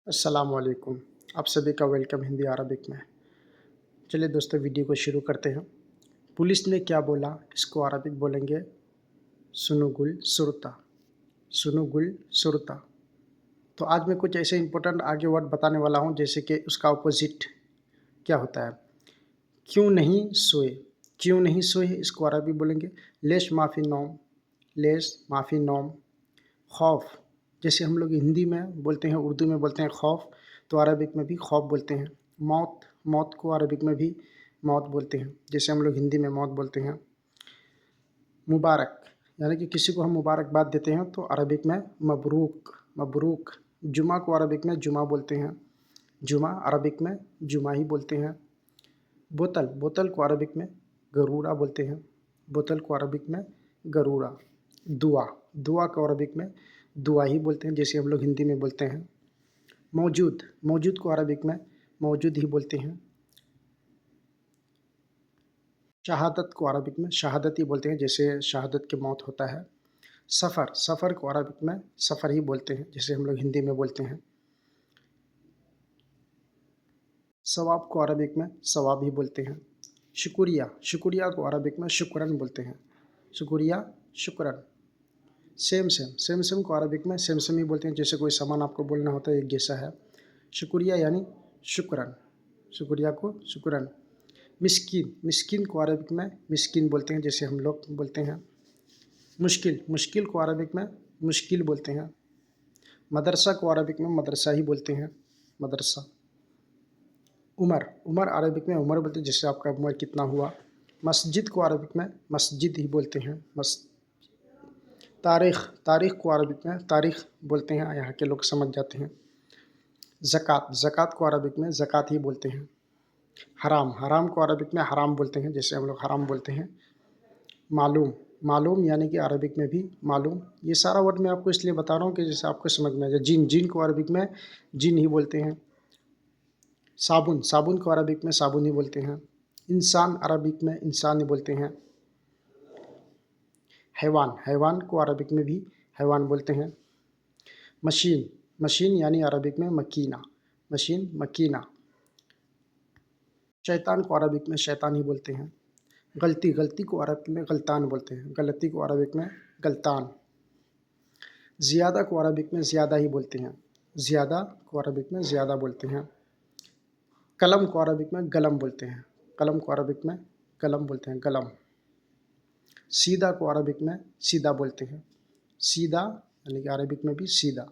السلام علیکم، آپ سبھی کا ویلکم ہندی عربک میں۔ چلیے دوستو ویڈیو کو شروع کرتے ہیں۔ پولیس نے کیا بولا، اس کو عربک بولیں گے سنو گل سرطہ، سنو گل سرطہ۔ تو آج میں کچھ ایسے امپورٹنٹ آگے ورڈ بتانے والا ہوں جیسے کہ اس کا اپوزٹ کیا ہوتا ہے۔ کیوں نہیں سوئے، کیوں نہیں سوئے اس کو عربی بولیں گے لیش معافی نوم، لیش معافی نوم۔ خوف، جیسے ہم لوگ ہندی میں بولتے ہیں، اردو میں بولتے ہیں خوف، تو عربک میں بھی خوف بولتے ہیں۔ موت، موت کو عربک میں بھی موت بولتے ہیں، جیسے ہم لوگ ہندی میں موت بولتے ہیں۔ مبارک، یعنی کہ کسی کو ہم مبارکباد دیتے ہیں تو عربک میں مبروک، مبروک۔ جمعہ کو عربک میں جمعہ بولتے ہیں، جمعہ عربک میں جمعہ ہی بولتے ہیں۔ بوتل، بوتل کو عربک میں گرورا بولتے ہیں، بوتل کو عربک میں گرورا۔ دعا، دعا کو عربک میں دعا ہی بولتے ہیں، جیسے ہم لوگ ہندی میں بولتے ہیں۔ موجود، موجود کو عربک میں موجود ہی بولتے ہیں۔ شہادت کو عربک میں شہادت ہی بولتے ہیں، جیسے شہادت کی موت ہوتا ہے۔ سفر، سفر کو عربک میں سفر ہی بولتے ہیں، جیسے ہم لوگ ہندی میں بولتے ہیں۔ ثواب کو عربک میں ثواب ہی بولتے ہیں۔ شکریہ، شکریہ کو عربک میں شکرن بولتے ہیں، شکریہ، شکرن۔ سیم سیم، سیم سیم کو عربک میں سیم سیم ہی بولتے ہیں، جیسے کوئی سامان آپ کو بولنا ہوتا ہے ایک جیسا ہے۔ شکریہ یعنی شکرن، شکریہ کو شکرن۔ مسکین، مسکین کو عربک میں مسکین بولتے ہیں، جیسے ہم لوگ بولتے ہیں۔ مشکل، مشکل کو عربک میں مشکل بولتے ہیں۔ مدرسہ کو عربک میں مدرسہ ہی بولتے ہیں، مدرسہ۔ عمر، عمر عربک میں عمر بولتے ہیں، جیسے آپ کا عمر کتنا ہوا۔ مسجد کو عربک میں مسجد ہی بولتے ہیں، تاریخ، تاریخ کو عربک میں تاریخ بولتے ہیں، یہاں کے لوگ سمجھ جاتے ہیں۔ زکوٰۃ، زکوٰۃ کو عربک میں زکوٰۃ ہی بولتے ہیں۔ حرام، حرام کو عربک میں حرام بولتے ہیں، جیسے ہم لوگ حرام بولتے ہیں۔ معلوم، معلوم یعنی کہ عربک میں بھی معلوم۔ یہ سارا ورڈ میں آپ کو اس لیے بتا رہا ہوں کہ جیسے آپ کو سمجھ میں آ جائے۔ جن، جن کو عربک میں جن ہی بولتے ہیں۔ صابن، صابن کو عربک میں صابن ہی بولتے ہیں۔ انسان عربک میں انسان ہی بولتے ہیں۔ حیوان، حیوان کو عربک میں بھی حیوان بولتے ہیں۔ مشین، مشین یعنی عربک میں مکینہ، مشین، مکینہ۔ شیطان کو عربک میں شیطان ہی بولتے ہیں۔ غلطی، غلطی کو عربک میں غلطان بولتے ہیں، غلطی کو عربک میں غلطان۔ زیادہ کو عربک میں زیادہ ہی بولتے ہیں، زیادہ کو عربک میں زیادہ بولتے ہیں۔ قلم کو عربک میں قلم بولتے ہیں، قلم کو عربک میں قلم بولتے ہیں، قلم۔ سیدھا کو عربک میں سیدھا بولتے ہیں، سیدھا یعنی کہ عربک میں بھی سیدھا۔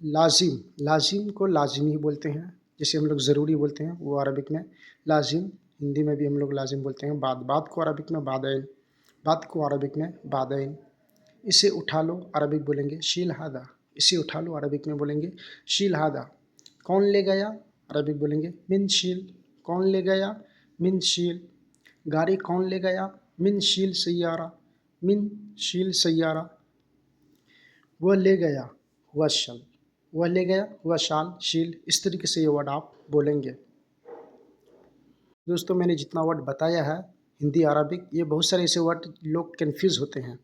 لازم، لازم کو لازم ہی بولتے ہیں، جیسے ہم لوگ ضروری بولتے ہیں وہ عربک میں لازم، ہندی میں بھی ہم لوگ لازم بولتے ہیں۔ بات، بات کو عربک میں بادئن، بات کو عربک میں بادئن۔ اسے اٹھا لو عربک بولیں گے شیل ہادہ، اسے اٹھا لو عربک میں بولیں گے شیل ہادہ۔ کون لے گیا عربک بولیں گے من شیل، کون لے گیا من شیل۔ گاڑی کون لے گیا من شیل سیارہ، من شیل سیارہ۔ وہ لے گیا ہوا شال، وہ لے گیا ہوا شال شیل۔ اس طریقے سے یہ ورڈ آپ بولیں گے۔ دوستوں میں نے جتنا ورڈ بتایا ہے ہندی عربک، یہ بہت سارے ایسے ورڈ لوگ کنفیوز ہوتے ہیں،